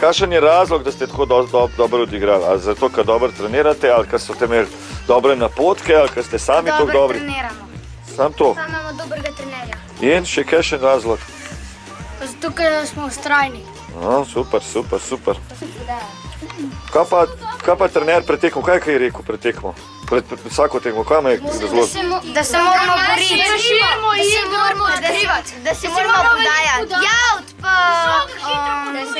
Kakšen je razlog, da ste tako dobro odigrali? Ali zato, ker dobro trenirate, ali ker ste imeli dobre napotke, ali ker ste sami tako dobri? Dobro treniramo. Sam to? Sam imamo dobrega trenerja. In še kakšen razlog? Zato, ker smo ustrajni. Super. Kaj pa trener pred tekmo? Kaj je rekel pred tekmo? Pred vsako tekmo, kaj me je razložil? Da se moramo boriti, da se moramo odkrivati, da se moramo podajati. Javt pa da se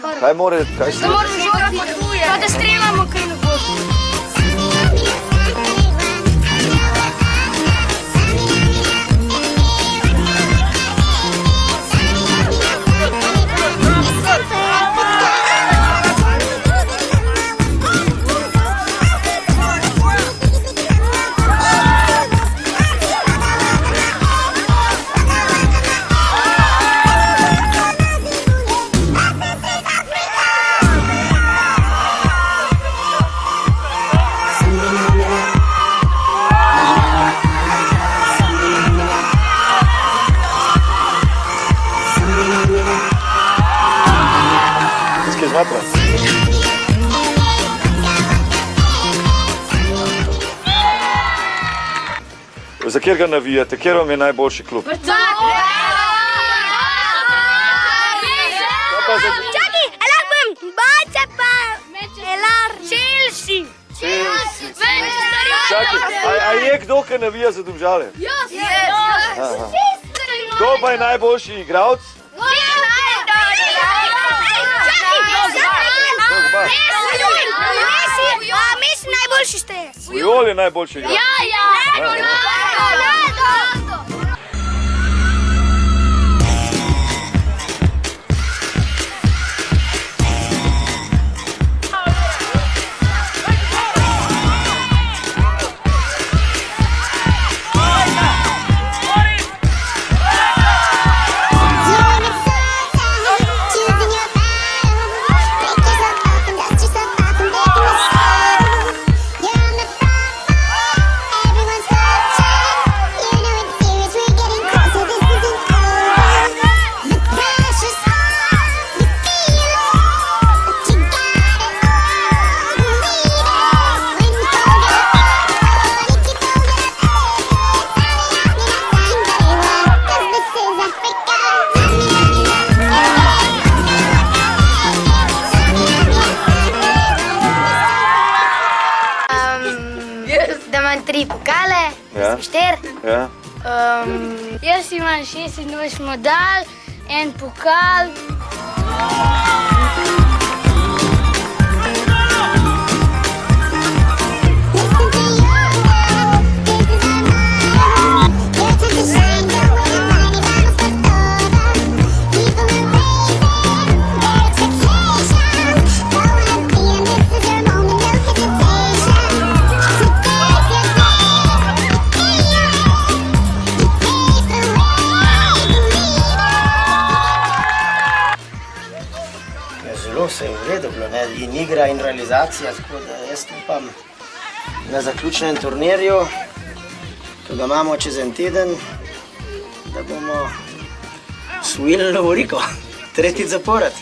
boriti. Kaj more, kaj Da moramo žogati, pa da streljamo kaj na boku. Za kjer ga navijate? Kjer vam je najboljši klub? Čaki, lahko bom Barca pa Chelsea. Čaki, a je kdo, ki navija za Domžale? Kdo pa je najboljši igralec? Messi najboljši ste. Pujol je najboljši igralec. Da imam 3 pokale, 4. Jaz imam 26 medalj, 1 pokal. Zelo se je v redu bilo, in igra in realizacija, tako da jaz upam na zaključnem turnirju, ko ga imamo čez en teden, da bomo osvojili Lovoriko, 3. zapored.